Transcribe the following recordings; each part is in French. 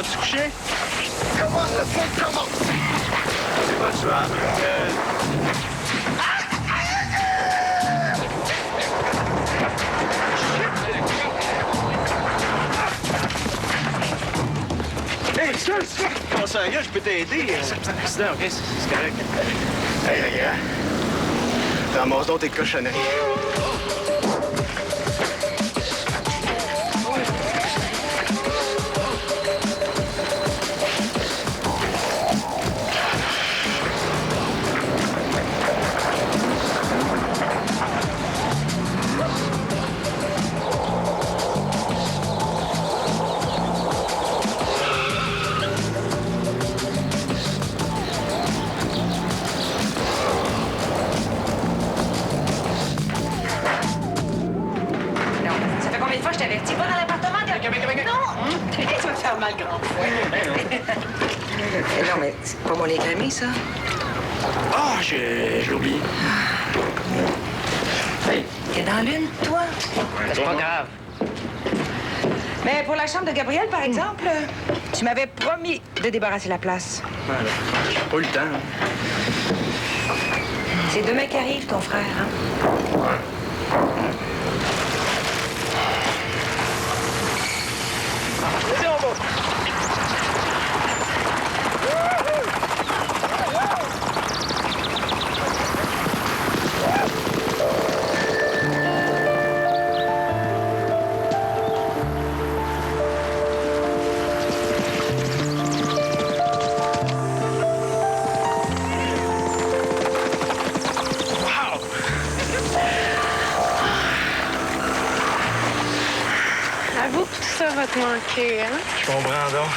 va-tu te coucher? Commence le feu, commence! C'est pas tuable. Hey, ça! Comment ça, gars? Je peux t'aider? C'est un accident, OK? C'est correct. Hey, ramasse donc tes cochonneries. Mal grand. Non, mais c'est pas mon écrémé, ça. Ah, j'ai oublié. Hey. T'es dans l'une, toi? C'est pas grave. Mais pour la chambre de Gabriel, par exemple, tu m'avais promis de débarrasser la place. Voilà. J'ai pas eu le temps. Hein. C'est demain qu'arrive, ton frère, hein? Ouais. Avoue que tout ça va te manquer, hein? Je comprends donc.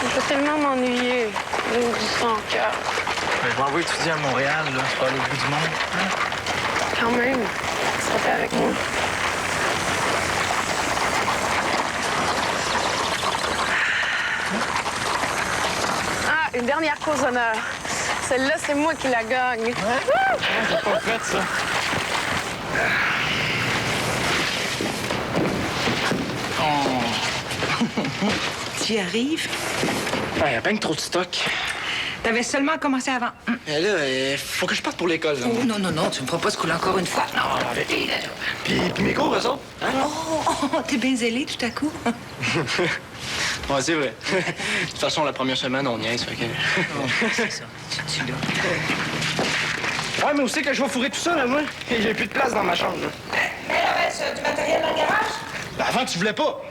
Je vais tellement m'ennuyer au bout du son cœur. Je m'en vais étudier à Montréal, là. C'est pas aller au bout du monde. Hein? Quand même, tu serais avec moi. Ah, une dernière cause d'honneur. Celle-là, c'est moi qui la gagne. Ouais? J'ai pas fait ça. Tu y arrives? Il y a bien que trop de stock. T'avais seulement commencé avant. Et là, faut que je parte pour l'école. Oh, non, tu me feras pas ce coup-là encore une fois. Non, Puis mes cours, eux autres? Hein? Oh, t'es bien zélé tout à coup. Ouais, c'est vrai. De toute façon, la première semaine, on niaise, fait que... C'est ça, tu là. Ouais, mais où c'est que je vais fourrer tout ça, là, moi? J'ai plus de place dans ma chambre, là. Mais là, du matériel dans le garage? Ben, avant, tu voulais pas.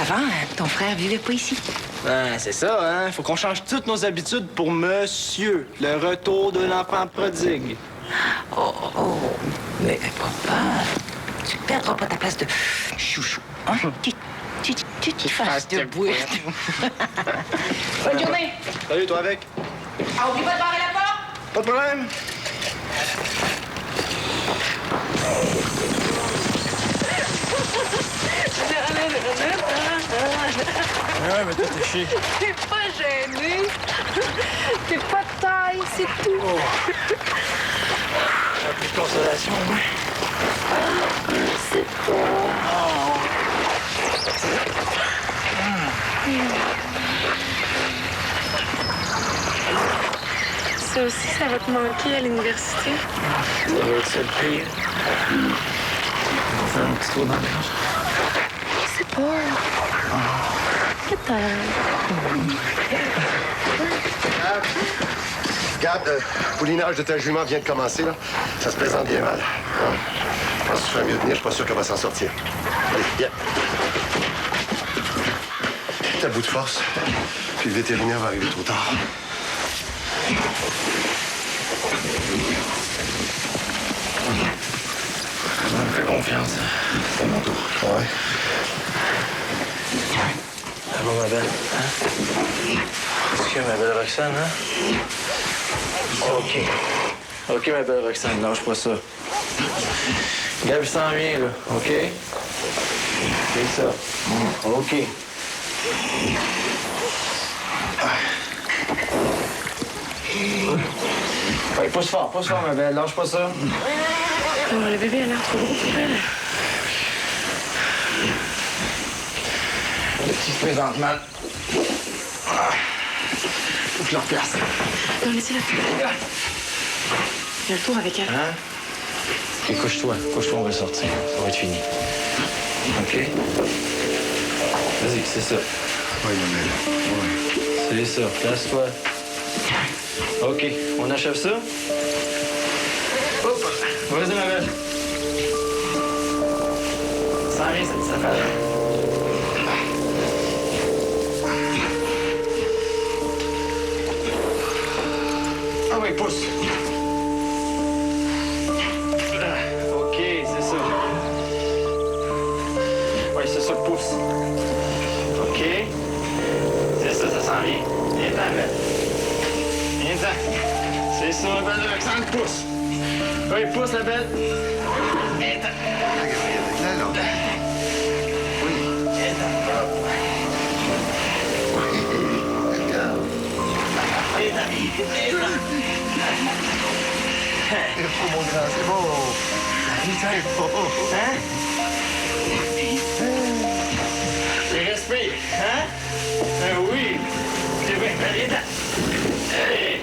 Avant, ton frère vivait pas ici. Ben, c'est ça, hein? Faut qu'on change toutes nos habitudes pour monsieur, le retour de l'enfant prodigue. Oh, mais papa, tu perdras pas ta place de chouchou, hein? Tu fasses de bouille. Bonne journée. Salut, toi avec? Ah, oublie pas de barrer la porte. Pas de problème. Ouais, mais toi, t'es chier. T'es pas gêné. T'es pas de taille, c'est tout. Oh. J'ai plus de consolation, moi. C'est pas. Ça aussi, ça va te manquer à l'université. Ça va être ça le pire. On va faire un petit tour dans la gorge. Je sais pas. Peut-être. Regarde, le poulinage de ta jument vient de commencer, là. Ça se présente bien mal. Hein? Je pense que tu ferais mieux de venir, je suis pas sûr qu'elle va s'en sortir. Allez, viens. T'es à bout de force, puis le vétérinaire va arriver trop tard. Fais confiance. C'est mon tour. Ouais. Ça va, ma belle? Hein? Est-ce que ma belle Roxane, hein? OK. OK, ma belle Roxane, lâche pas ça. Gabi s'en vient, là. OK? C'est ça. OK. Ouais, pousse fort, ma belle. Lâche pas ça. Oh, le bébé a l'air trop gros pour elle. qui se présente mal. Faut que je le replace. Non, laissez-la faire. Fais le tour avec elle. Hein? Ok, couche-toi, on va sortir. Ça va être fini. OK? Vas-y, c'est ça. Oui, maman. C'est ça, place-toi. OK, on achève ça? Hop! Vas-y, ma belle. Ça arrive, cette affaire. Ah oui, pousse. OK, c'est ça. Oui, c'est ça, pousse. OK. C'est ça, ça s'en vient. Viens-t'en, belle. Viens-t'en. C'est ça, ma belle Roxane, pousse. Oui, pousse, la belle. Viens-t'en. Là, là. Oui, viens-t'en. Regarde. Viens-t'en. Viens-t'en. C'est beau, mon grand, c'est beau. C'est beau. Hein? Respire, hein? Oui. C'est bien, viens-t'en. Hey.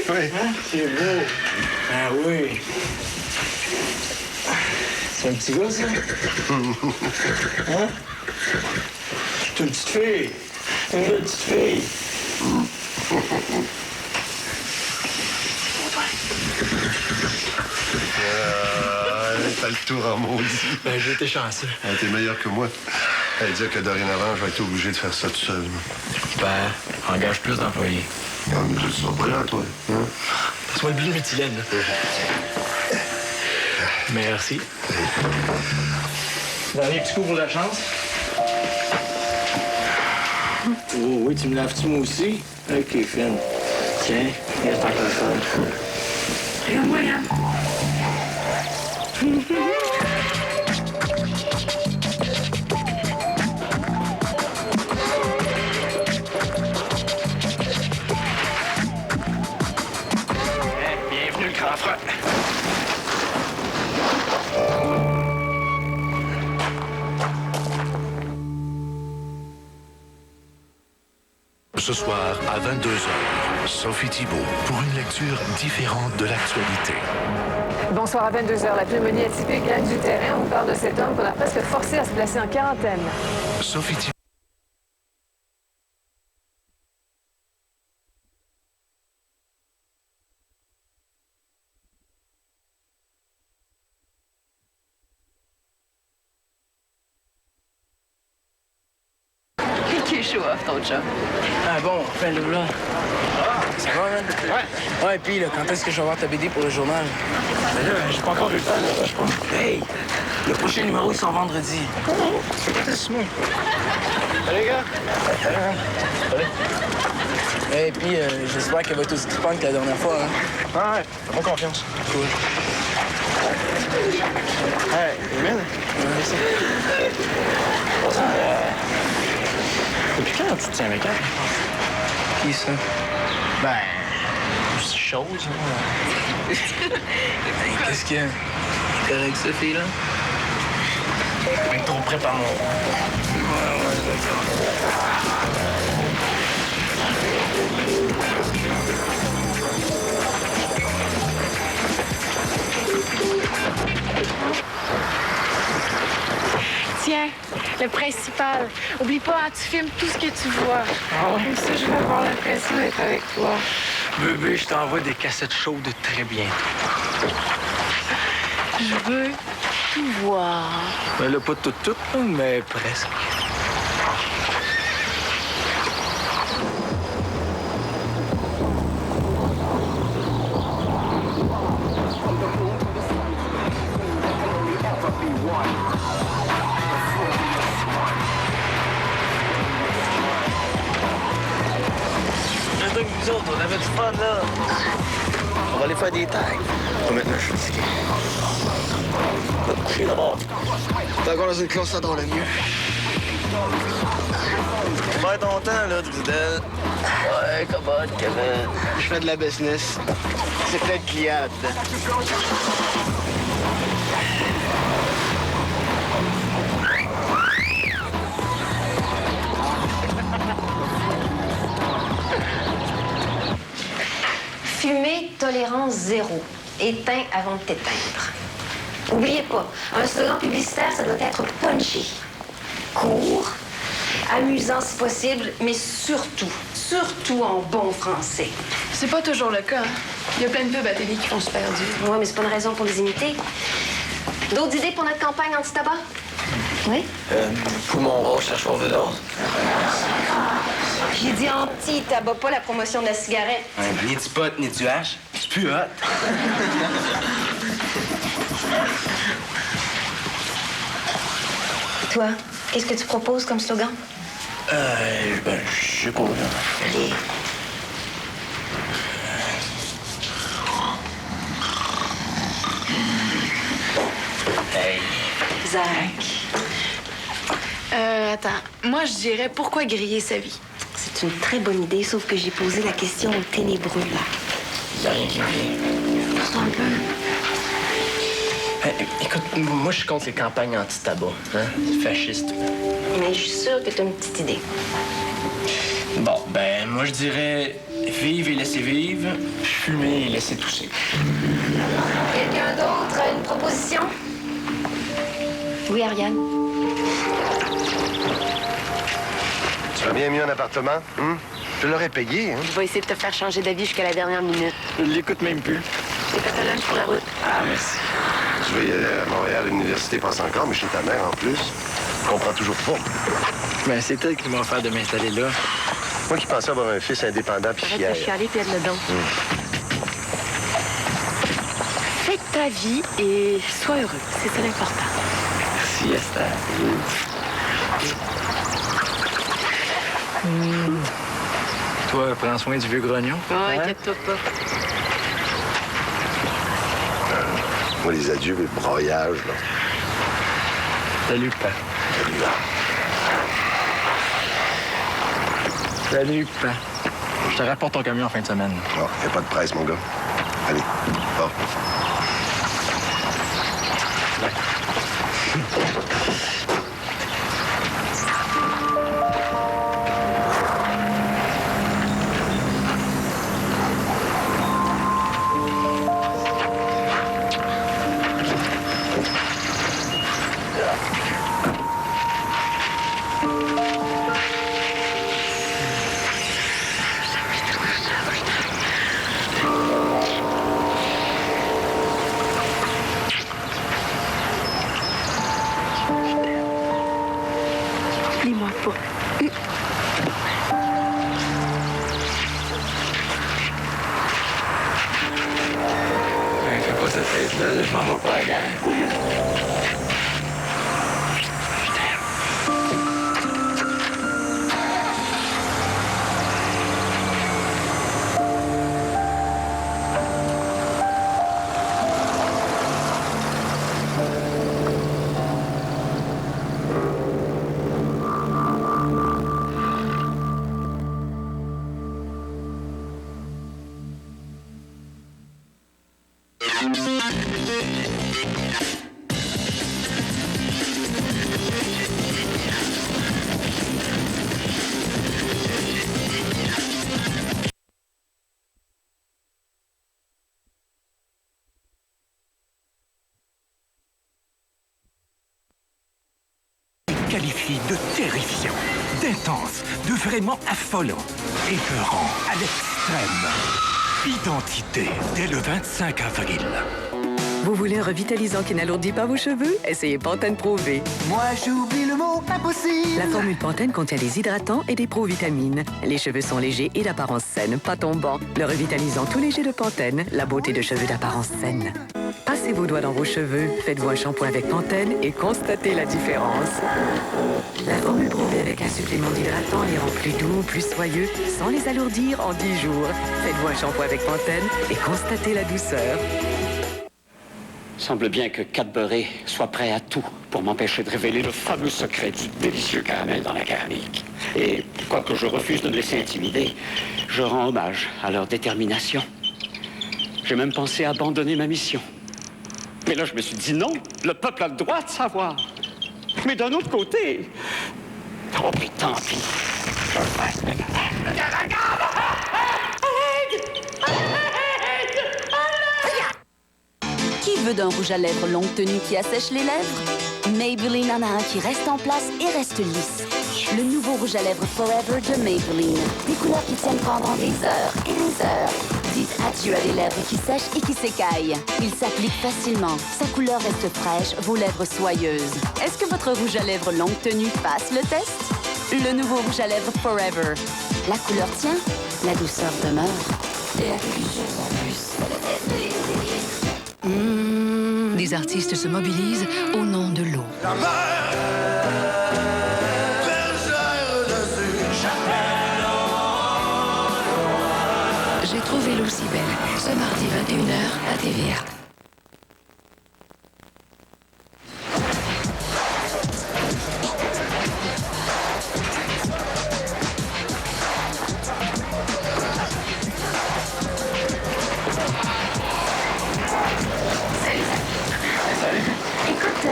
Oui. Hein? C'est beau. Ah oui. C'est un petit gars, ça? Hein? C'est une petite fille. Une belle petite fille. T'as le tour en maudit. Ben, j'ai été chanceux. T'es meilleur que moi. Elle dit que dorénavant, je vais être obligé de faire ça tout seul. Ben, engage plus d'employés. Non, mais je suis surprenant, toi. Hein? Passe-moi le bleu de méthylène, là. Merci. Dernier petit coup pour la chance. Oh oui, tu me laves-tu moi aussi? OK, Finn. Tiens, reste en téléphone. Regarde-moi, Yann. Bienvenue, le grand frère. Ce soir à 22h, Sophie Thibault pour une lecture différente de l'actualité. Bonsoir à 22h. La pneumonie atypique gagne du terrain. On parle de cet homme qu'on a presque forcé à se placer en quarantaine. Sophie Thibault. Qui est chaud off, ton chum? Ah bon, enfin le là. Ça va, man? Ouais. Ouais, puis là, quand est-ce que je vais voir ta BD pour le journal? Ben là, j'ai pas encore eu le temps, là. Hey! Le prochain numéro, il sort vendredi. Laisse-moi. Salut, les gars. Et puis, j'espère qu'elle va être aussi trippante que la dernière fois, hein? Ah ouais, fais-moi confiance. Cool. Hey, Emile? Depuis quand tu te tiens avec elle? Qui ça? Ben, c'est chose, hein. Qu'est-ce qu'il y a? C'est correct, ça, fille-là? Ben, trop près par mon... Tiens, le principal. Oublie pas, hein, tu filmes tout ce que tu vois. Comme ça, je vais avoir l'impression d'être avec toi. Bébé, je t'envoie des cassettes chaudes très bientôt. Je veux tout voir. Ben là, pas tout, là, mais presque. Attends que nous autres, on avait du fun, là. On va aller faire des tags. Maintenant, je suis fatigué. On va coucher d'abord. T'es encore dans une classe, ça dort le mieux. Faire ton temps, là, Trudel. Ouais, commode, Kevin. Je fais de la business. C'est plein de clients, là-dedans. Tolérance zéro. Éteins avant de t'éteindre. N'oubliez pas, un slogan publicitaire, ça doit être punchy. Court, amusant si possible, mais surtout en bon français. C'est pas toujours le cas. Il y a plein de pubs à télé qui font super dur. Oui, mais c'est pas une raison pour les imiter. D'autres idées pour notre campagne anti-tabac? Oui? Poumon rouge, cherchons de l'or. J'ai dit anti-tabac, pas la promotion de la cigarette. Ni du pot, ni du hache. C'est plus hot. Toi, qu'est-ce que tu proposes comme slogan? Je sais pas. Allez. Hey. Zach. Attends. Moi, je dirais pourquoi griller sa vie? C'est une très bonne idée, sauf que j'ai posé la question au ténébreux, là. Y'a rien qui me vient. Pousse-toi un peu. Écoute, moi, je suis contre les campagnes anti-tabac. Hein? Fasciste. Mais je suis sûre que tu as une petite idée. Bon, ben, moi, je dirais vivre et laisser vivre, fumer et laisser tousser. Quelqu'un d'autre a une proposition? Oui, Ariane. Tu vas bien mieux en appartement? Je l'aurais payé, hein? Je vais essayer de te faire changer d'avis jusqu'à la dernière minute. Je l'écoute même plus. J'ai fait un lunch pour la route. Ah, merci. Je vais y aller à Montréal, l'université passe encore, mais chez ta mère en plus. Je comprends toujours pas. Ben, c'est elle qui m'a offert de m'installer là. Moi qui pensais avoir un fils indépendant puis Arrête fier. de chialer puis aide-le donc. Fais ta vie et sois heureux. C'est ça l'important. Merci, Esther. Toi, prends soin du vieux grognon. Ouais, inquiète-toi pas. Moi, les adieux, les broyages, là. Salut, Pa. Salut, là. Salut, Pa. Je te rapporte ton camion en fin de semaine. Oh, y a pas de presse, mon gars. Allez, va. Oublie-moi pas. Fais pas cette tête-là, je m'en vais pas à la gare. Qualifie de terrifiant, d'intense, de vraiment affolant, épeurant à l'extrême. Identité dès le 25 avril. Vous voulez un revitalisant qui n'alourdit pas vos cheveux? Essayez Pantene Pro V. Moi, j'oublie le mot impossible. La formule Pantene contient des hydratants et des provitamines. Les cheveux sont légers et d'apparence saine, pas tombants. Le revitalisant tout léger de Pantene, la beauté de cheveux d'apparence saine. Passez vos doigts dans vos cheveux, faites-vous un shampoing avec Pantene et constatez la différence. La formule Pro V avec un supplément d'hydratant les rend plus doux, plus soyeux, sans les alourdir en 10 jours. Faites-vous un shampoing avec Pantene et constatez la douceur. Semble bien que Cadbury soit prêt à tout pour m'empêcher de révéler le fameux secret du délicieux caramel dans la céramique. Et quoique je refuse de me laisser intimider, je rends hommage à leur détermination. J'ai même pensé à abandonner ma mission. Mais là, je me suis dit non, le peuple a le droit de savoir. Mais d'un autre côté... Oh, mais tant pis. Je vais... veux d'un rouge à lèvres longue tenue qui assèche les lèvres? Maybelline en a un qui reste en place et reste lisse. Le nouveau rouge à lèvres Forever de Maybelline. Des couleurs qui tiennent pendant des heures et des heures. Dites adieu à des lèvres qui sèchent et qui s'écaillent. Il s'applique facilement. Sa couleur reste fraîche, vos lèvres soyeuses. Est-ce que votre rouge à lèvres longue tenue passe le test? Le nouveau rouge à lèvres Forever. La couleur tient, la douceur demeure. Et la délicieuse en plus. Des artistes se mobilisent au nom de l'eau. J'ai trouvé l'eau si belle. Ce mardi 21h à TVA. Écoute,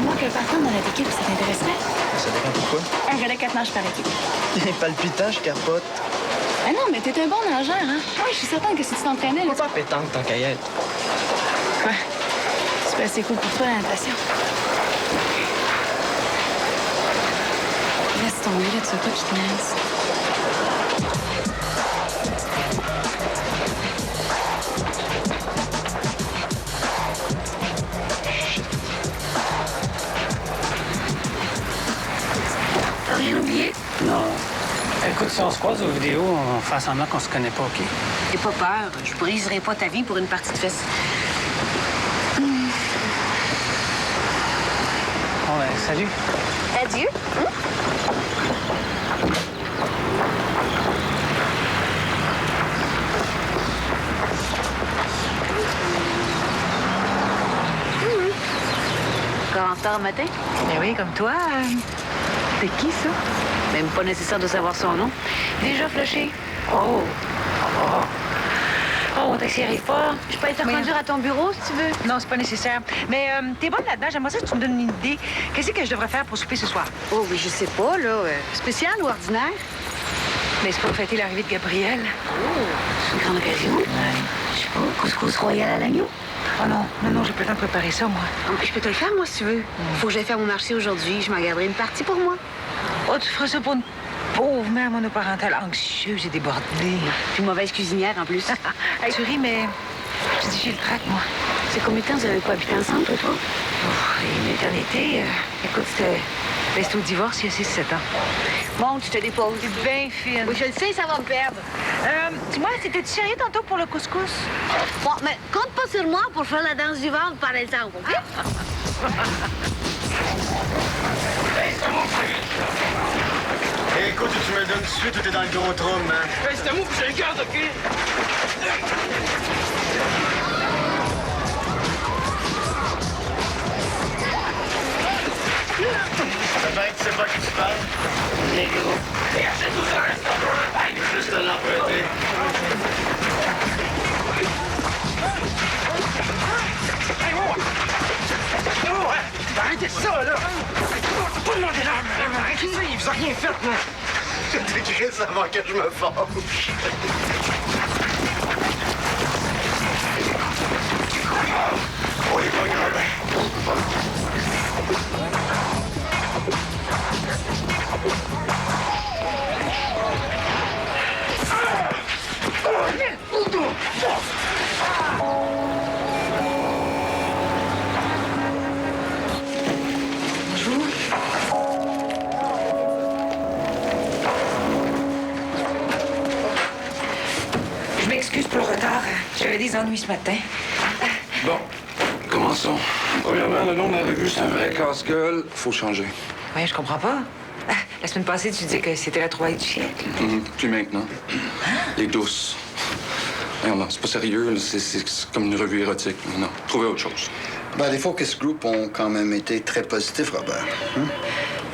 moi, que partant dans notre équipe, ça t'intéresserait? Ça dépend pourquoi. Un relais 4 nages par équipe. Il est palpitant, je capote. Ah non, mais t'es un bon nageur, hein? Oui, je suis certaine que si tu t'entraînais... Faut pas pétanque, tant qu'à y être. Ouais. C'est pas assez cool pour toi, la natation. Laisse tomber, là, tu sais pas qui te niaise. T'as rien oublié? Non. Écoute, si on se croise aux vidéos, on fait semblant qu'on se connaît pas, OK? N'aie pas peur, je briserai pas ta vie pour une partie de fesses. Bon, ben, salut. Adieu. Encore en retard matin? Ben oui, comme toi. T'es qui, ça? Même pas nécessaire de savoir son nom. Déjà flushé. Oh, mon taxi arrive pas. Je peux être reconduire à ton bureau, si tu veux. Non, c'est pas nécessaire. Mais t'es bonne là-dedans. J'aimerais ça que tu me donnes une idée. Qu'est-ce que je devrais faire pour souper ce soir? Oh, oui, je sais pas, là. Spécial ou ordinaire? Mais c'est pour fêter l'arrivée de Gabriel. Oh, c'est une grande occasion. Je sais pas, couscous royal à l'agneau. Oh non, j'ai pas le temps de préparer ça, moi. Je peux te le faire, moi, si tu veux. Faut que j'aille faire mon marché aujourd'hui. Je m'en garderai une partie pour moi. Oh, tu ferais ça pour une pauvre mère monoparentale anxieuse et débordée. Puis mauvaise cuisinière, en plus. Hey, tu ris, mais je dis j'ai le trac, moi. C'est combien de temps vous n'avez pas habité ensemble, toi? Une éternité. Écoute, c'était au divorce il y a 6-7 ans. Bon, tu te déposes. C'est bien fine. Oui, je le sais, ça va me perdre. Dis-moi, t'étais-tu sérieux tantôt pour le couscous? Bon, mais compte pas sur moi pour faire la danse du ventre par exemple, OK? Écoute, tu me le donnes tout de suite ou t'es dans le gros trône, hein? C'est à moi que je le garde, OK? Ça paraît que tu sais pas qui tu parles. Négro. Et à cette 12 heures, reste un peu. Juste de l'emprunter. Hey, wow! Arrêtez ça, là! Pas de demander là! Arrêtez ça, il vous a rien fait, là! Je t'écris avant que je me fâche. Oh, il est pas grave. Je m'excuse pour le retard. J'avais des ennuis ce matin. Bon, commençons. Premièrement, le nom de la revue, c'est un vrai casse-gueule. Faut changer. Oui, je comprends pas. La semaine passée, tu disais que c'était la trouvaille du siècle. Puis maintenant, les douces. Non, c'est pas sérieux. Là. C'est comme une revue érotique. Non, trouvez autre chose. Ben, les Focus Group ont quand même été très positifs, Robert.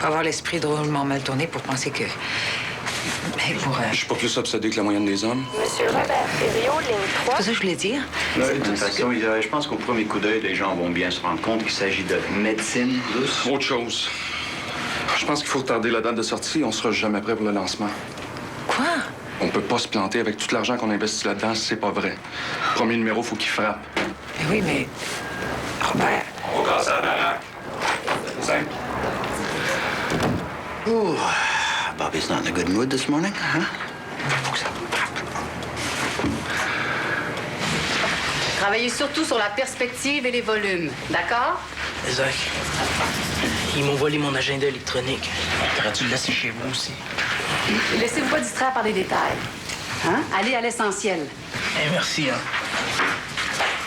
Faut avoir l'esprit drôlement mal tourné pour penser que... Mais pour... Je suis pas plus obsédé que la moyenne des hommes. Monsieur Robert Ferriot, ligne 3. C'est ça que je voulais dire. De toute façon, je pense qu'au premier coup d'œil, les gens vont bien se rendre compte qu'il s'agit de médecine douce. Autre chose. Je pense qu'il faut retarder la date de sortie. On sera jamais prêt pour le lancement. Quoi? On peut pas se planter avec tout l'argent qu'on investit là-dedans si c'est pas vrai. Premier numéro, faut qu'il frappe. Mais oui, mais... Robert. On va casser la baraque. C'est simple. Ooh, Bobby's not in a good mood this morning, huh? Travaillez surtout sur la perspective et les volumes, d'accord? Zach, ils m'ont volé mon agenda électronique. T'aurais dû le laisser chez vous aussi. Laissez-vous pas distraire par les détails. Hein? Allez à l'essentiel. Hey, merci, hein.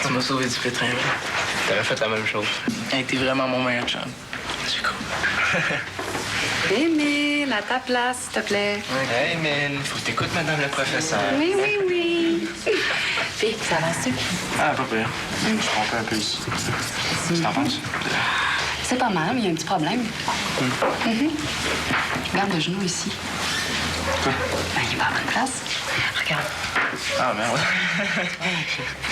Tu m'as sauvé du pétrin. T'aurais fait la même chose. Elle était vraiment mon meilleur chum. C'est cool. Émile, à ta place, s'il te plaît. Hey, Émile, faut que t'écoutes, madame le professeur. Oui, oui, oui. Fille, ça avance-tu? Ah, pas pire. Je comprends un peu ici. Qu'est-ce que t'en penses? C'est pas mal, mais il y a un petit problème. Regarde le genou ici. Quoi? Ben, il est pas à bonne place. Regarde. Ah, merde.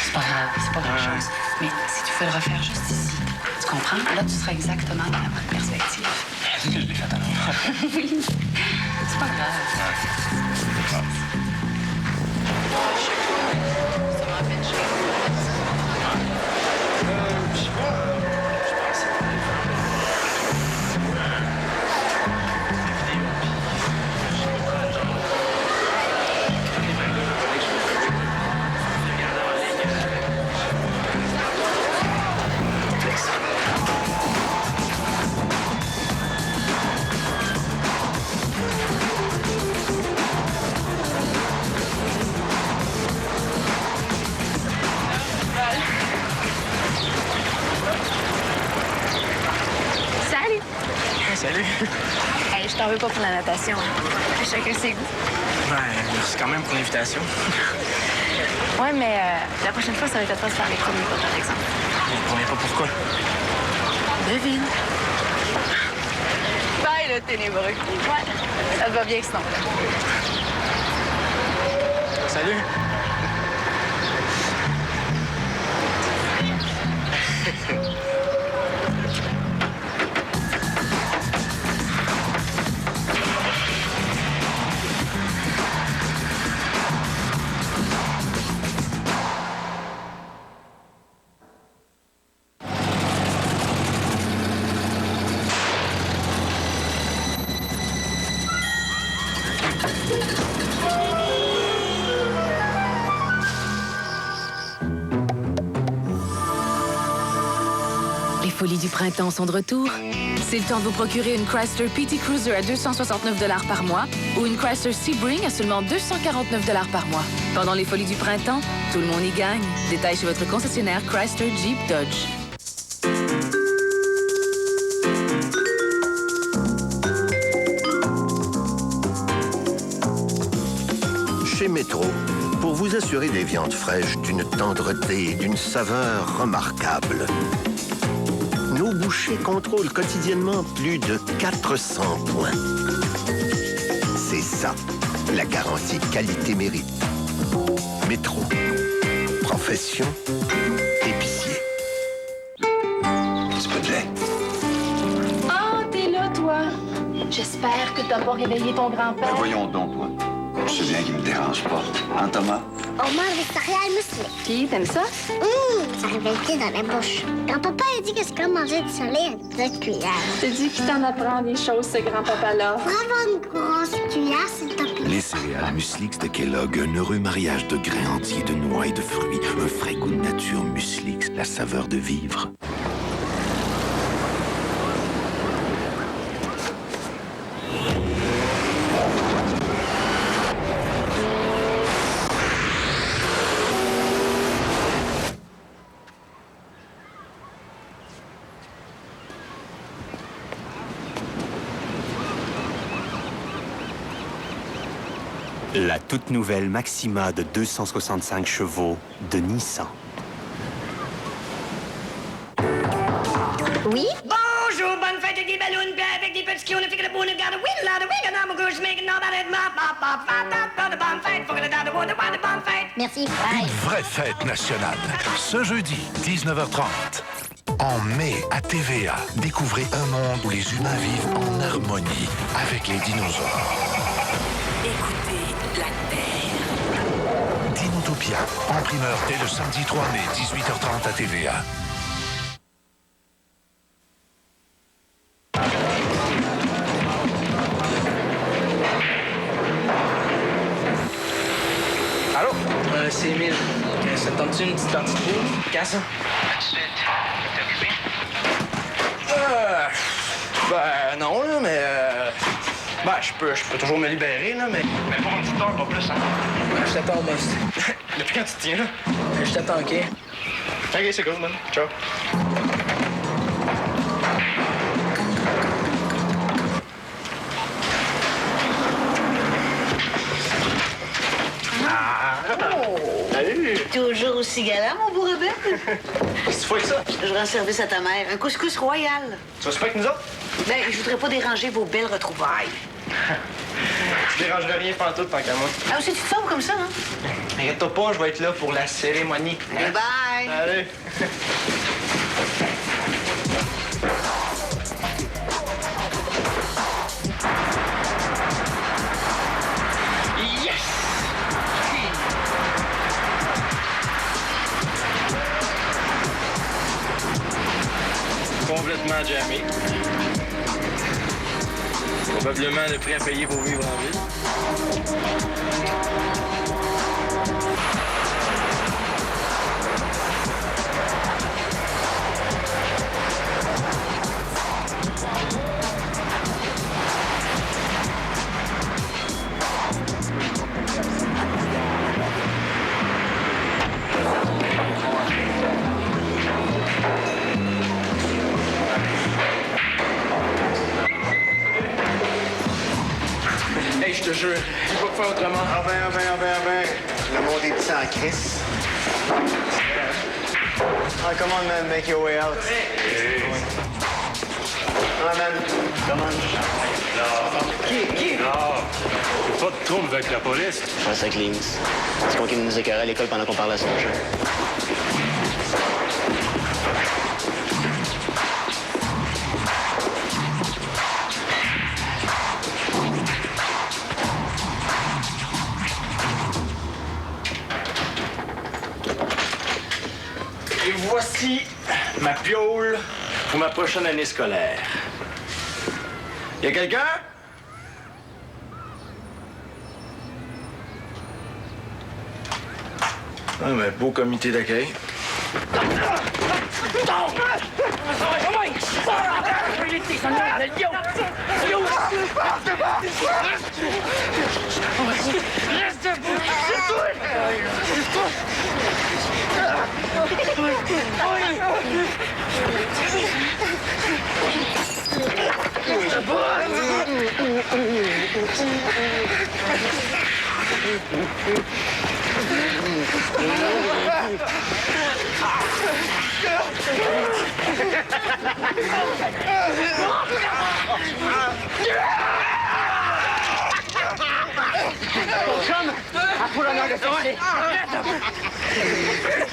C'est pas grave, c'est pas grand-chose. Mais si tu fais le refaire juste ici, tu comprends? Là, tu seras exactement dans la bonne perspective. Est-ce que je l'ai fait à l'envers? Oui. C'est pas grave. Ça m'a fait chier. Salut! Salut. Hey, je t'en veux pas pour la natation. Chacun ses goûts. Ben, merci quand même pour l'invitation. Ouais, mais la prochaine fois, ça va être à toi de faire les premiers pas, par exemple. Je comprends pas pourquoi. Devine. Bye, le ténébreux. Ouais, ça te va bien sinon. Salut. Les folies du printemps sont de retour. C'est le temps de vous procurer une Chrysler PT Cruiser à 269 $ par mois ou une Chrysler Sebring à seulement 249 $ par mois. Pendant les folies du printemps, tout le monde y gagne. Détail chez votre concessionnaire Chrysler Jeep Dodge. Chez Métro, pour vous assurer des viandes fraîches, d'une tendreté et d'une saveur remarquables, nos bouchers contrôlent quotidiennement plus de 400 points. C'est ça, la garantie qualité-mérite. Métro. Profession épicier. C'est pas de lait. Ah, t'es là, toi. J'espère que t'as pas réveillé ton grand-père. Ben voyons donc, toi. Je sais bien qu'il me dérange pas. Hein, Thomas? On mange des céréales muselées. Puis, t'aimes ça? Ça réveille dans la bouche. Quand papa a dit que c'est comme manger du soleil à une petite cuillère. Je te dis qu'il t'en apprend des choses, ce grand-papa-là. Faut avoir une grosse cuillère, s'il te plaît. Les céréales Muslix de Kellogg, un heureux mariage de grains entiers, de noix et de fruits. Un frais goût de nature Muslix, la saveur de vivre. La toute nouvelle Maxima de 265 chevaux de Nissan. Oui? Bonjour, bonne fête avec des ballons, puis avec des petits qui on a fait que le bon garde. Oui, là, de wing, and I'm a goose making all that bonne fête, pour que le dame de bonne fête. Merci. Une vraie fête nationale. Ce jeudi, 19h30. En mai, à TVA, découvrez un monde où les humains vivent en harmonie avec les dinosaures. Écoutez la Terre. Dinotopia, en primeur dès le samedi 3 mai, 18h30 à TVA. veux-tu une petite partie de poule? Quand ça? Tout de suite. T'es occupé? Ben non, là, mais... Ben, je peux toujours me libérer, là, mais... Mais pour une petite heure, pas plus, hein? Ben, je t'attends, boss. Depuis quand tu te tiens là? Je t'attends, OK? Ok, c'est cool, man. Ciao. Salut! Toujours aussi galant, mon beau rebelle. Qu'est-ce que tu fais avec ça? Je rends service à ta mère. Un couscous royal. Tu vas super avec nous autres? Ben, je voudrais pas déranger vos belles retrouvailles. Tu dérangerais rien pantoute tant qu'à moi. Ah, aussi, tu te sauves comme ça, hein? Inquiète-toi pas, je vais être là pour la cérémonie. Bye bye! Allez! Complètement jammé. Probablement le prix à payer pour vivre en ville. Hey, je te jure, je vais pas faire autrement. Ah ben. Le monde est petit en crise. Ah, come on, man, make your way out. Ah, man, come on. Qui? Pas de trouble avec la police. Je pense avec Lynx. C'est qu'on qui nous écœurait à l'école pendant qu'on parlait à son jeu. Et voici ma piole pour ma prochaine année scolaire. Y a quelqu'un? Ah, ben, beau comité d'accueil. Reste debout!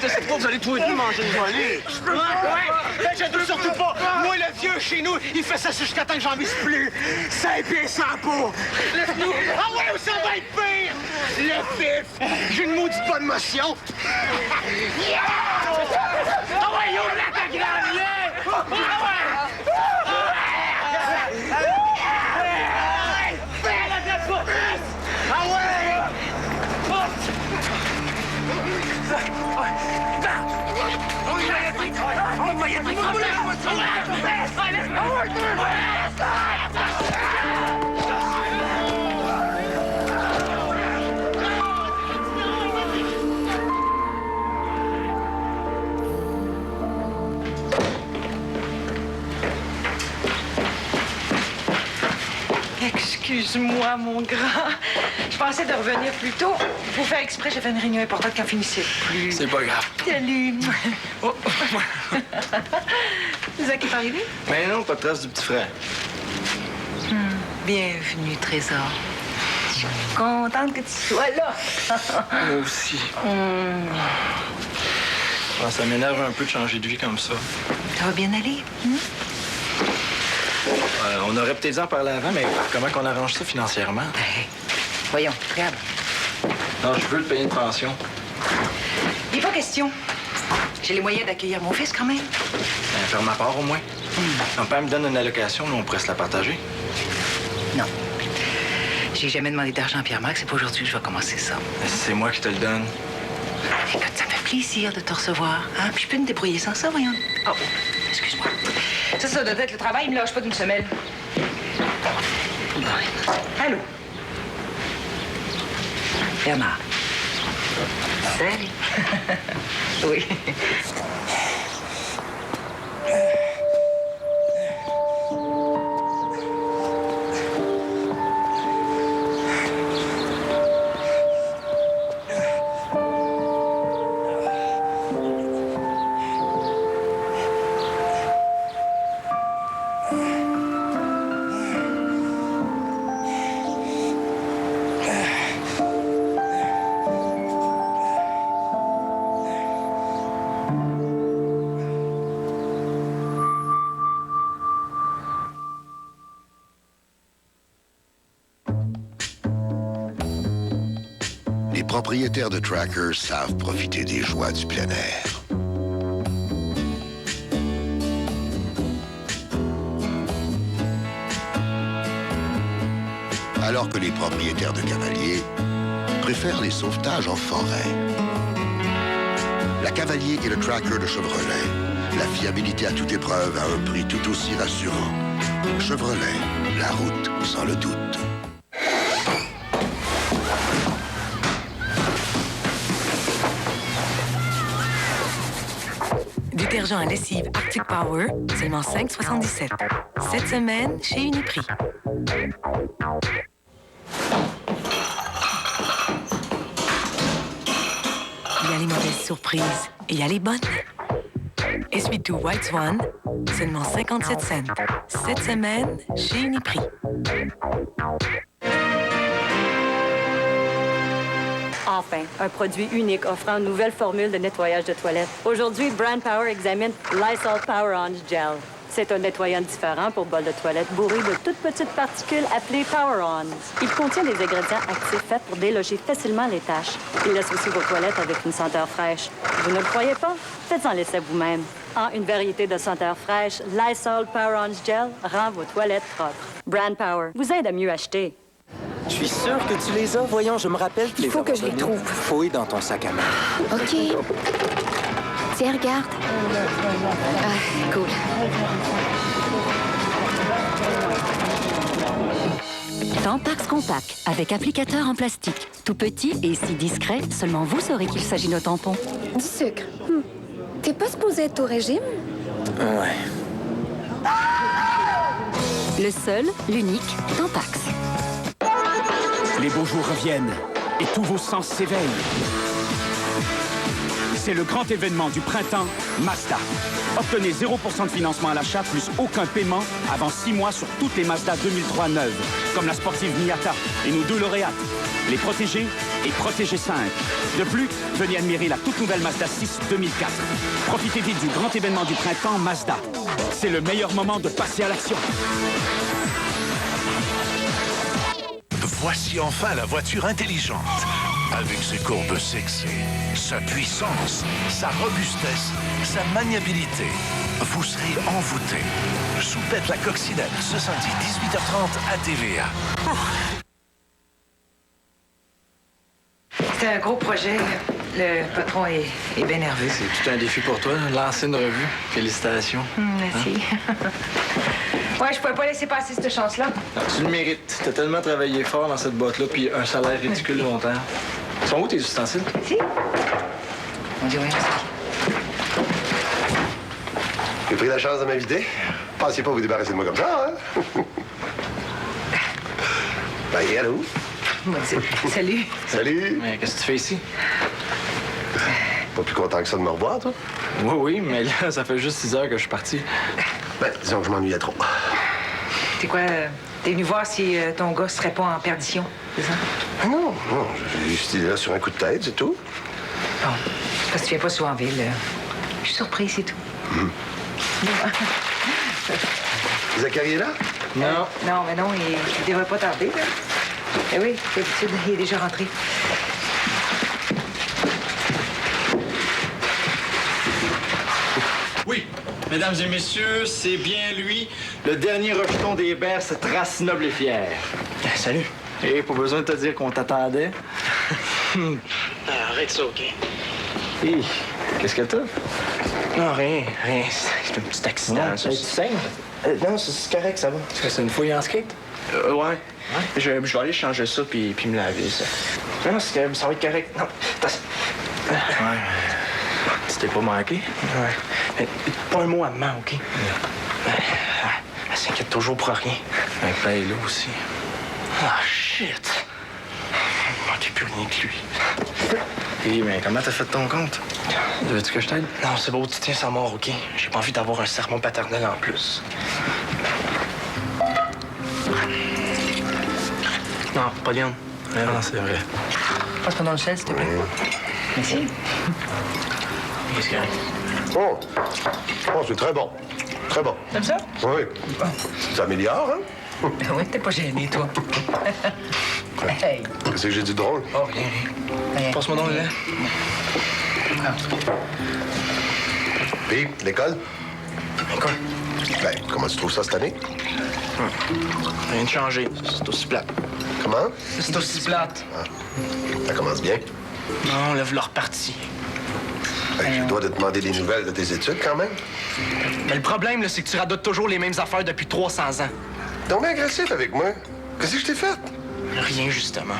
C'est pas que vous allez tous les deux manger une volée. Ouais, je doute surtout pas. Moi, le vieux, chez nous, il fait ça jusqu'à temps que j'en vise plus. 5 pieds sans peau. Laisse-nous. Ah ouais, ça va être pire. Le pif. J'ai une maudite bonne motion. Yeah! Ah ouais, yo, là, ta grande lait. Ah ouais. Fais la tête pas. Ah ouais. Excuse-moi, mon grand. Je pensais de revenir plus tôt. Pour faire exprès, j'avais une réunion importante qui en finissait plus. C'est pas grave. Salut. Oh. C'est ça qui est arrivé? Mais non, pas de trace du petit frère. Bienvenue, Trésor. Je suis contente que tu sois là. Moi aussi. Ah, ça m'énerve un peu de changer de vie comme ça. Ça va bien aller? On aurait peut-être dû en parler avant, mais comment qu'on arrange ça financièrement? Voyons, regarde. Non, je veux te payer une pension. Il n'est pas question. J'ai les moyens d'accueillir mon fils quand même. Ben, faire ma part au moins. Ton père me donne une allocation, nous on pourrait se la partager. Non. J'ai jamais demandé d'argent à Pierre-Marc, c'est pas aujourd'hui que je vais commencer ça. Mais c'est moi qui te le donne. Écoute, ça me fait plaisir de te recevoir. Hein? Puis je peux me débrouiller sans ça, voyons. Oh, excuse-moi. Ça doit être le travail, il me lâche pas d'une semelle. Allô? Bernard. Salut. Oui. Les propriétaires de Tracker savent profiter des joies du plein air. Alors que les propriétaires de cavaliers préfèrent les sauvetages en forêt. La Cavalier et le Tracker de Chevrolet. La fiabilité à toute épreuve à un prix tout aussi rassurant. Chevrolet, la route sans le doute. Détergent à lessive Arctic Power, seulement $5,77. Cette semaine, chez Uniprix. Il y a les mauvaises surprises et il y a les bonnes. Essuie-tout White Swan, seulement 57 cents. Cette semaine, chez Uniprix. Enfin, un produit unique offrant une nouvelle formule de nettoyage de toilette. Aujourd'hui, Brand Power examine Lysol Power On Gel. C'est un nettoyant différent pour bol de toilette bourré de toutes petites particules appelées Power On. Il contient des ingrédients actifs faits pour déloger facilement les taches. Il laisse aussi vos toilettes avec une senteur fraîche. Vous ne le croyez pas? Faites-en l'essai vous-même. En une variété de senteurs fraîches, Lysol Power On Gel rend vos toilettes propres. Brand Power vous aide à mieux acheter. Je suis sûr que tu les as. Voyons, je me rappelle que Il faut que je les trouve. Fouille dans ton sac à main. OK. Tiens, regarde. Ah, cool. Tampax Compact, avec applicateur en plastique. Tout petit et si discret, seulement vous saurez qu'il s'agit de tampons. Du sucre. T'es pas supposé être au régime? Ouais. Le seul, l'unique, Tampax. Les beaux jours reviennent et tous vos sens s'éveillent. C'est le grand événement du printemps Mazda. Obtenez 0% de financement à l'achat plus aucun paiement avant 6 mois sur toutes les Mazda 2003 neuves, comme la sportive Miata et nos 2 lauréates, les Protégés et Protégés 5. De plus, venez admirer la toute nouvelle Mazda 6 2004. Profitez vite du grand événement du printemps Mazda. C'est le meilleur moment de passer à l'action. Voici enfin la voiture intelligente. Avec ses courbes sexy, sa puissance, sa robustesse, sa maniabilité. Vous serez envoûté. Soupette la coccinelle ce samedi 18h30 à TVA. C'est un gros projet. Le patron est bien nerveux. C'est tout un défi pour toi, lancer une revue. Félicitations. Merci. Ouais, je pouvais pas laisser passer cette chance-là. Non, tu le mérites. T'as tellement travaillé fort dans cette boîte-là, puis un salaire ridicule longtemps. Ils sont où tes ustensiles? Si. On dit oui, J'ai pris la chance de m'inviter. Pensez pas vous débarrasser de moi comme ça, hein? Ben, allô? Salut. Salut. Mais qu'est-ce que tu fais ici? Pas plus content que ça de me revoir, toi? Oui, mais là, ça fait juste 6 heures que je suis parti. Ben, disons que je m'ennuyais trop. T'es quoi? T'es venu voir si ton gars serait pas en perdition, c'est ça? Non, j'ai juste été là sur un coup de tête, c'est tout. Bon, parce que tu viens pas souvent en ville. Je suis surprise, c'est tout. Zachary est là? Non. Non, mais non, il devrait pas tarder, là. Eh oui, d'habitude, il est déjà rentré. Oui, mesdames et messieurs, c'est bien lui, le dernier rejeton des Bers, cette race noble et fière. Salut. Pas besoin de te dire qu'on t'attendait. Arrête ça, OK? Hé, qu'est-ce que t'as? Non, rien. C'est un petit accident. Tu saignes? Non, c'est correct, ça va. C'est une fouille en skate? Ouais. Je vais aller changer ça puis me laver, ça. Non, ça va être correct. Non, Ouais. Tu t'es pas manqué? Ouais. Pas un mot à maman, OK? Elle s'inquiète toujours pour rien. Un paye-là aussi. Ah, shit! Il manquait plus rien que lui. Hé, mais comment t'as fait ton compte? Veux-tu que je t'aide? Non, c'est beau, tu tiens sa mort, OK? J'ai pas envie d'avoir un sermon paternel en plus. Non, pas Liane. Non, c'est vrai. Passe-moi dans le sel, s'il te plaît. Merci. Qu'est-ce qu'il y a? Oh, c'est très bon. Très bon. T'aimes ça? Oui. Ça améliore, hein? Ben oui, t'es pas gêné, toi. Hey. Qu'est-ce que j'ai dit de drôle? Oh, rien. Passe-moi dans le lait. Puis, l'école? Quoi? Ben, comment tu trouves ça cette année? Rien de changé. C'est aussi plate. Comment? C'est aussi plate. Ah. Ça commence bien. Non, lève leur partie. Ben, je dois te demander des nouvelles de tes études, quand même. Mais le problème, là, c'est que tu radotes toujours les mêmes affaires depuis 300 ans. T'es bien agressif avec moi. Qu'est-ce que je t'ai fait? Rien, justement.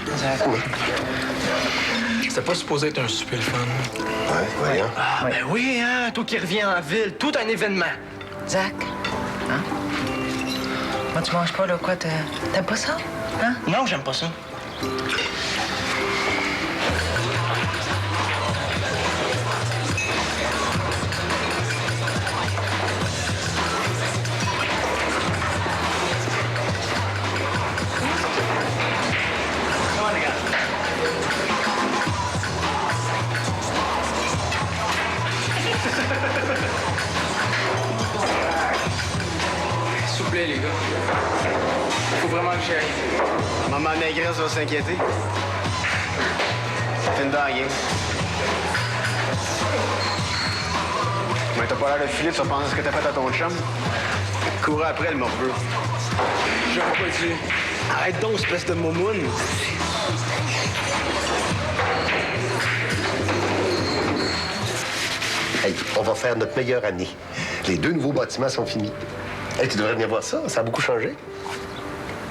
C'était pas supposé être un super le fun. Ouais, voyons. Ah, ben oui, hein? Toi qui reviens en ville, tout un événement. Zach? Hein? Moi, tu manges pas, là, quoi? T'aimes pas ça? Hein? Non, j'aime pas ça. S'il vous plaît, les gars. Faut vraiment que j'y aille. Maman Négresse va s'inquiéter. Fais une dans la game. Mais t'as pas l'air de filer, tu vas penser ce que t'as fait à ton chum. Cours après, le morveux. J'aurais pas dû. Arrête donc, espèce de moumoune. Hey, on va faire notre meilleure année. Les 2 nouveaux bâtiments sont finis. Hey, tu devrais venir voir ça. Ça a beaucoup changé.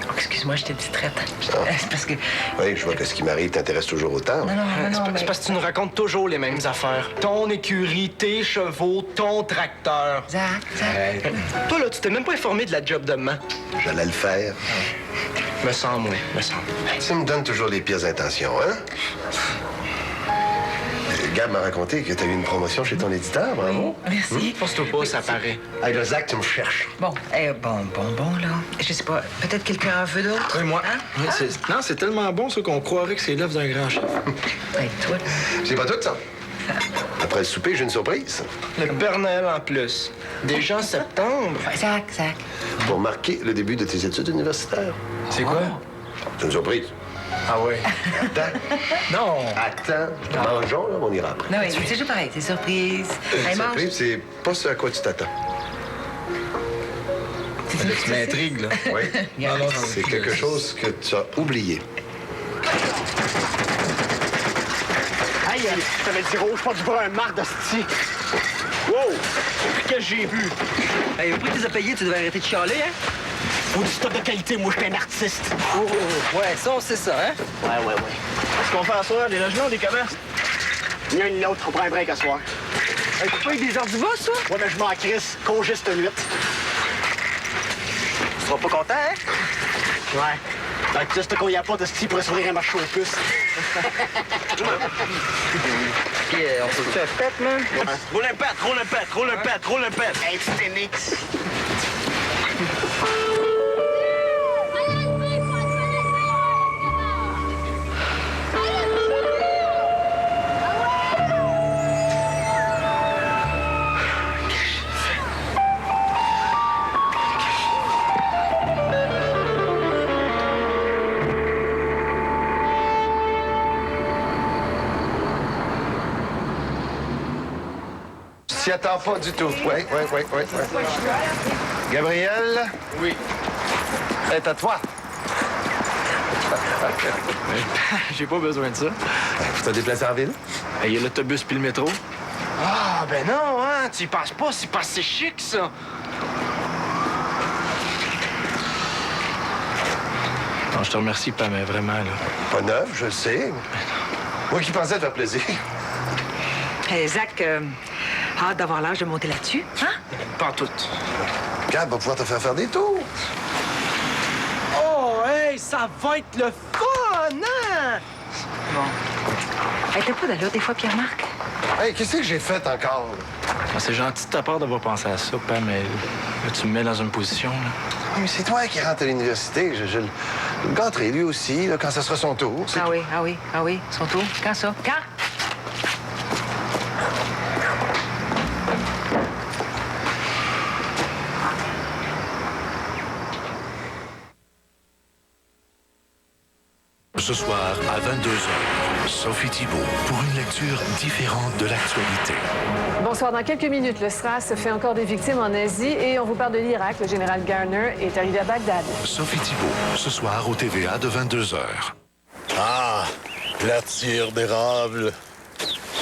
Oh, excuse-moi, je t'ai dit traite. C'est parce que... Oui, je vois que ce qui m'arrive t'intéresse toujours autant. Non, C'est parce que tu nous racontes toujours les mêmes affaires. Ton écurie, tes chevaux, ton tracteur. Zach. Toi, là, tu t'es même pas informé de la job de maman. J'allais le faire. Me semble, oui, me semble. Tu me donnes toujours les pires intentions, hein? Gab m'a raconté que tu as eu une promotion chez ton éditeur, bravo. Merci. Pense-toi pas, ça paraît. Hey, le Zach, tu me cherches. Bon, bon, là. Je sais pas, peut-être quelqu'un en veut d'autre? Oui, moi. Hein? Oui, non, c'est tellement bon, ça, qu'on croirait que c'est l'œuvre d'un grand chef. Hey, toi, C'est pas tout, ça. Après le souper, j'ai une surprise. Le Père Noël en plus. Déjà en septembre. Zach. Pour marquer le début de tes études universitaires. C'est quoi? C'est une surprise. Ah ouais. Attends. Non. Attends. Mangeons, là, on ira après. Non, mais c'est toujours pareil, c'est surprise. Hey, mange. Surprise, c'est pas ce à quoi tu t'attends. Tu m'intrigues, là. Oui. Non, C'est quelque chose que tu as oublié. Aïe, je t'avais dit rouge, pas du bras un marque de sti. Wow! Qu'est-ce que j'ai vu? Hey, au prix que tu as payé, tu devrais arrêter de chialer, hein? Faut du stock de qualité, moi, je suis un artiste. Ouais, ça, on sait ça, hein? Ouais. Est-ce qu'on fait à soir, des logements ou des commerces? Ni un ni l'autre, on prend un break à soir. Hey, tu payes des heures du boss, toi? Ouais, mais je m'en crisse, congé cette nuit. Tu seras pas content, hein? Ouais. L'artiste qu'on y a pas de style pour sourire un marché au puce. Puis, on se fait pète, man? Roule un pète. Hey, petit Nix. Tu t'y attends pas du tout. Oui. Gabriel? Oui. C'est à toi. J'ai pas besoin de ça. Tu t'as déplacé en ville? Il y a l'autobus puis le métro. Ah, ben non, hein? Tu y penses pas, c'est pas assez chic, ça. Non, je te remercie pas, mais vraiment, là. Pas neuf, je le sais. Moi qui pensais te faire plaisir. Hey, Zach, hâte d'avoir l'âge de monter là-dessus, hein? Pas en tout. Gab va pouvoir te faire des tours. Oh, hey, ça va être le fun, hein? Bon. Hey, t'as pas d'allure des fois, Pierre-Marc? Hey, qu'est-ce que j'ai fait encore? C'est gentil de ta part d'avoir pensé à ça, Pam, mais là, tu me mets dans une position, là. Mais c'est toi qui rentre à l'université. Je le gâterai, lui aussi, là, quand ce sera son tour. Ah oui, son tour. Quand ça? Quand? Ce soir, à 22h, Sophie Thibault pour une lecture différente de l'actualité. Bonsoir. Dans quelques minutes, le SRAS fait encore des victimes en Asie et on vous parle de l'Irak. Le général Garner est arrivé à Bagdad. Sophie Thibault, ce soir au TVA de 22h. Ah, la tire d'érable.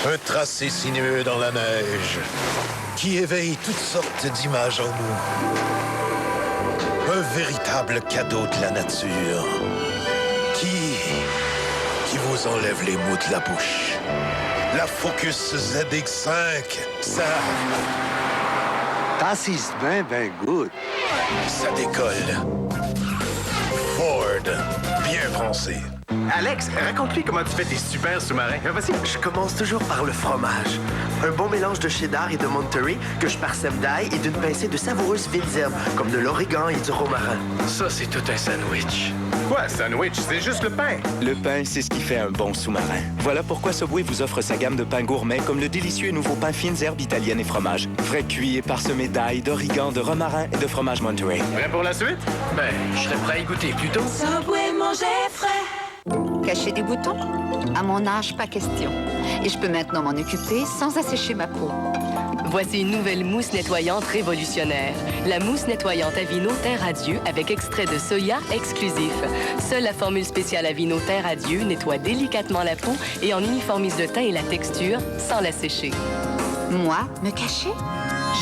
Un tracé sinueux dans la neige qui éveille toutes sortes d'images en nous. Un véritable cadeau de la nature qui vous enlève les mots de la bouche. La Focus ZX5, ça... Das ist ben good. Ça décolle. Ford, bien français. Alex, raconte-lui comment tu fais tes super sous-marins. Vas-y. Je commence toujours par le fromage. Un bon mélange de cheddar et de Monterey que je parsème d'ail et d'une pincée de savoureuses fines herbes, comme de l'origan et du romarin. Ça, c'est tout un sandwich. Quoi, sandwich? C'est juste le pain. Le pain, c'est ce qui fait un bon sous-marin. Voilà pourquoi Subway vous offre sa gamme de pains gourmets comme le délicieux nouveau pain fines herbes italiennes et fromage. Frais cuit et parsemé d'ail, d'origan, de romarin et de fromage Monterey. Prêt pour la suite? Ben, je serais prêt à y goûter plutôt. Subway, manger frais. Cacher des boutons? À mon âge, pas question. Et je peux maintenant m'en occuper sans assécher ma peau. Voici une nouvelle mousse nettoyante révolutionnaire. La mousse nettoyante Aveeno Terre à Dieu avec extrait de soya exclusif. Seule la formule spéciale Aveeno Terre à Dieu nettoie délicatement la peau et en uniformise le teint et la texture sans la sécher. Moi, me cacher?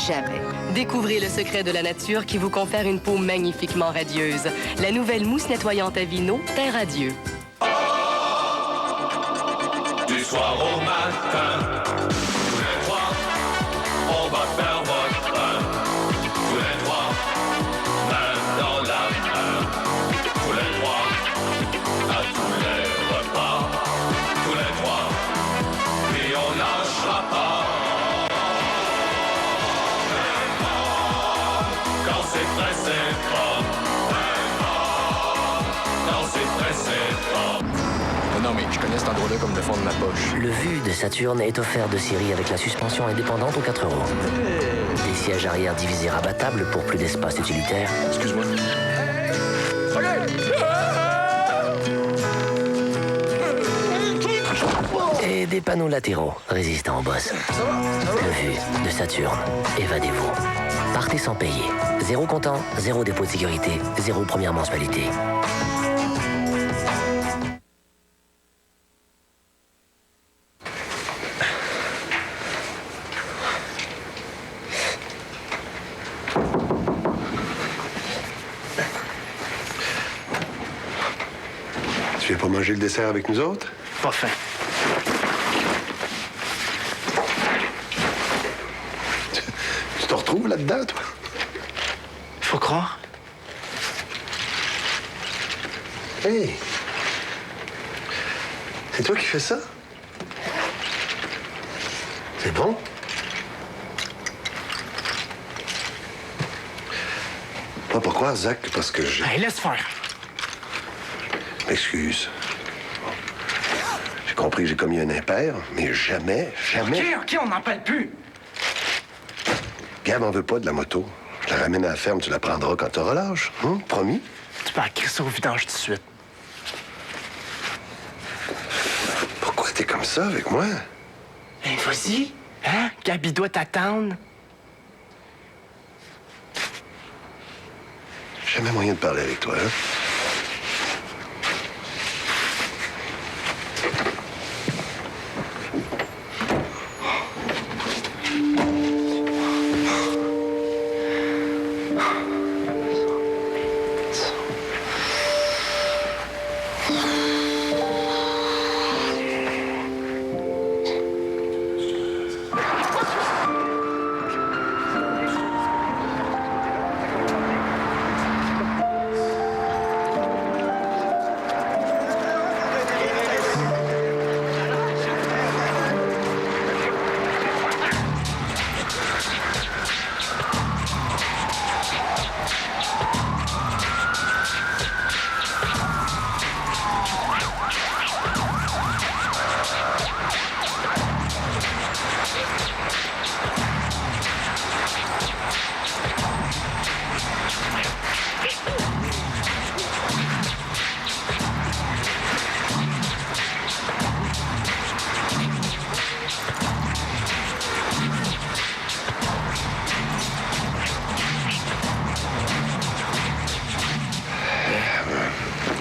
Jamais. Découvrez le secret de la nature qui vous confère une peau magnifiquement radieuse. La nouvelle mousse nettoyante Aveeno Terre à Dieu. Du soir au matin, tous les trois, on va faire votre pain. Tous les trois, main dans la main. Tous les trois, à tous les repas. Tous les trois, puis on lâchera pas. Quand c'est frais, c'est pas. Quand c'est frais, c'est pas. Non, mais je connais cet endroit-là comme le fond de ma poche. Le Vue de Saturne est offert de série avec la suspension indépendante aux 4 €. Des sièges arrière divisés rabattables pour plus d'espace utilitaire. Excuse-moi. Et des panneaux latéraux résistants aux bosses. Le Vue de Saturne. Évadez-vous. Partez sans payer. 0 comptant, 0 dépôt de sécurité, 0 première mensualité. Tu viens pas manger le dessert avec nous autres? Pas faim. Tu te retrouves là-dedans, toi? Faut croire. Hey! C'est toi qui fais ça? C'est bon? Pas pourquoi, Zach? Parce que je... Hey, laisse faire. Excuse. Bon. J'ai compris que j'ai commis un impair, mais jamais... OK, on n'en parle plus. Gab en veut pas de la moto. Je la ramène à la ferme, tu la prendras quand t'auras l'âge. Promis? Tu peux écrire ça au vidange tout de suite. Pourquoi t'es comme ça avec moi? Hey, vas-y. Hein? Gabi doit t'attendre. Jamais moyen de parler avec toi, hein?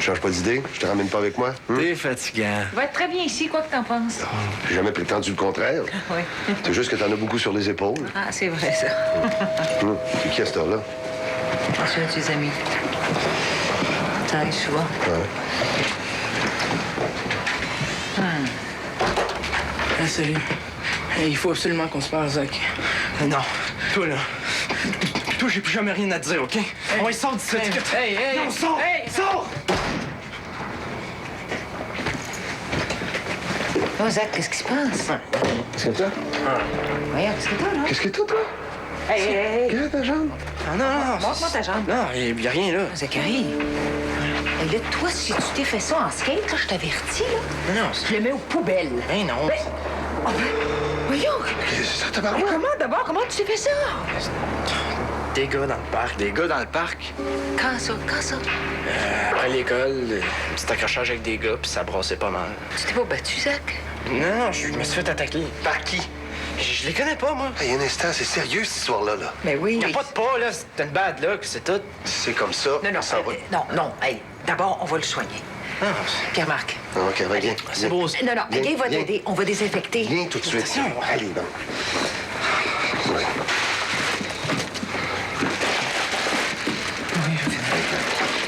changes pas d'idée? Je te ramène pas avec moi? T'es fatigant. Il va être très bien ici, quoi que t'en penses. J'ai jamais prétendu le contraire. Oui. C'est juste que t'en as beaucoup sur les épaules. Ah, c'est vrai, ça. C'est qui à cette heure-là? C'est un de tes amis. Ça arrive souvent. Ouais. Ah, salut. Hey, il faut absolument qu'on se parle, Zach. Non, toi, là. Toi, j'ai plus jamais rien à te dire, OK? On va sort d'ici. Hey! Non, sors! Hey! Sors! Oh, Zach, qu'est-ce qui se passe? Qu'est-ce que t'as? Voyons, qu'est-ce que t'as, là? Qu'est-ce que t'as, toi? Hey! Regarde ta jambe. Ah, non. Montre-moi ta jambe. Non, il y a rien, là. Zachary. Hey, là, toi, si tu t'es fait ça en skate, là, je t'avertis, là. Non, je le mets aux poubelles. Ben non. Voyons. Qu'est-ce que c'est ça, tabarnak? Comment tu t'es fait ça? Des gars dans le parc. Quand ça? Après l'école, un petit accrochage avec des gars, puis ça brassait pas mal. Tu t'es pas battu, Zach? Non, je me suis fait attaquer. Par qui? Je les connais pas, moi. Hey, un instant, c'est sérieux, cette histoire-là, là? Mais oui. Y a pas de pas, là. C'est une bad luck, c'est tout. C'est comme ça. Non, ça va. non. Hey, d'abord, on va le soigner. Ah, Pierre-Marc. OK, va, viens. c'est beau. Non, Guy va t'aider. On va désinfecter. Viens tout de suite. Attention. Allez, donc. Ouais.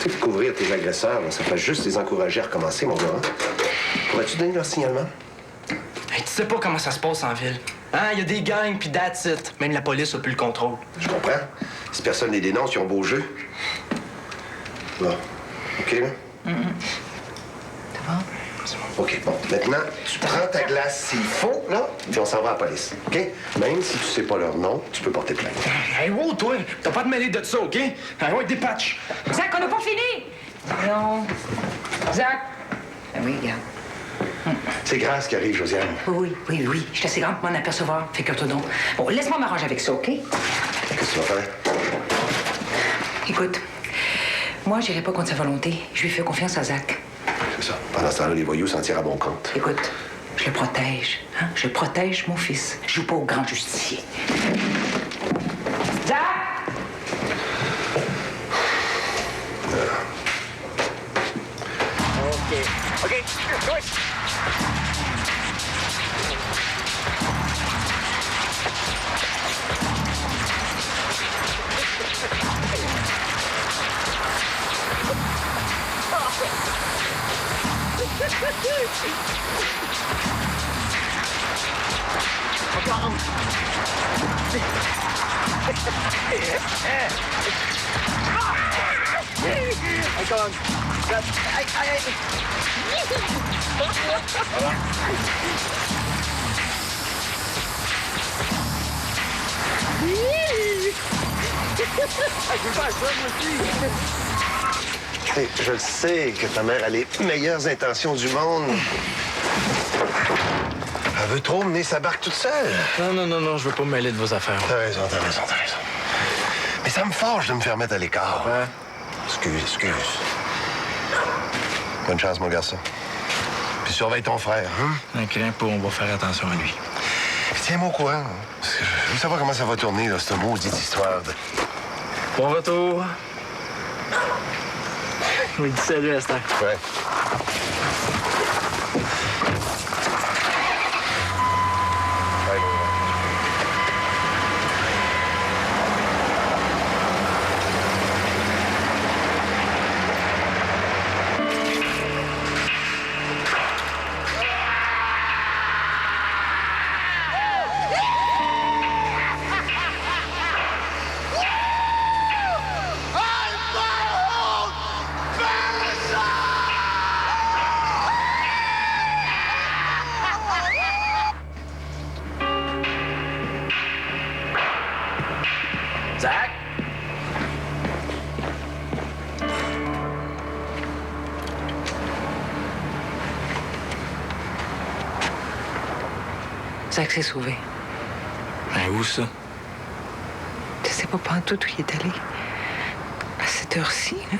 Tu sais, couvrir tes agresseurs, là, ça fait juste les encourager à recommencer, mon gars. Hein? Pourrais-tu donner leur signalement? Hey, tu sais pas comment ça se passe en ville. Hein? Y a des gangs, puis that's it. Même la police a plus le contrôle. Je comprends. Si personne les dénonce, ils ont beau jeu. Bon. OK, là? C'est bon? OK, bon. Maintenant, tu prends ta glace s'il faut, là, puis on s'en va à la police. OK? Même si tu sais pas leur nom, tu peux porter plainte. Hey, wow, toi! T'as pas de mêler de ça, OK? Ah ouais, des patchs! Zach, on n'a pas fini! Non. Zach! Ah oui, regarde. C'est grave ce qui arrive, Josiane. Oui. Je suis assez grande pour m'en apercevoir. Fais-toi donc. Bon, laisse-moi m'arranger avec ça, OK? Qu'est-ce que tu vas faire? Écoute, moi, j'irai pas contre sa volonté. Je lui fais confiance à Zach. C'est ça. Pendant ce temps-là, les voyous s'en tirent à bon compte. Écoute, je le protège. Hein? Je protège mon fils. Je joue pas au grand justicier. Zach! OK. Hey, je le sais que ta mère a les meilleures intentions du monde. Elle veut trop mener sa barque toute seule. Non, je veux pas me mêler de vos affaires. T'as raison. Mais ça me forge de me faire mettre à l'écart. Ouais. Excuse. Bonne chance, mon garçon. Puis surveille ton frère, hein? OK, on va faire attention à lui. Puis tiens-moi au courant. Hein? Parce que je veux savoir comment ça va tourner, là, cette maudite histoire de... Bon retour. Oui, dis salut, Esther. Ouais. Zach? Zach s'est sauvé. Ben, où ça? Je sais pas pantoute où il est allé. À cette heure-ci, là.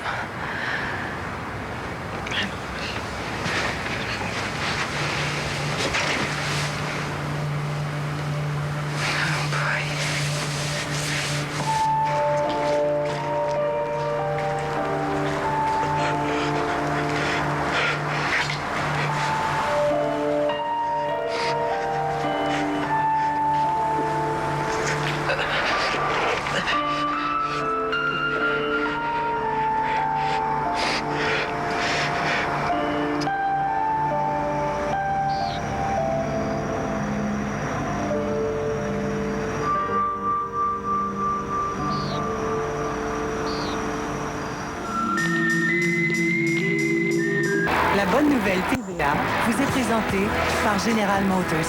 La bonne nouvelle TVA vous est présentée par General Motors.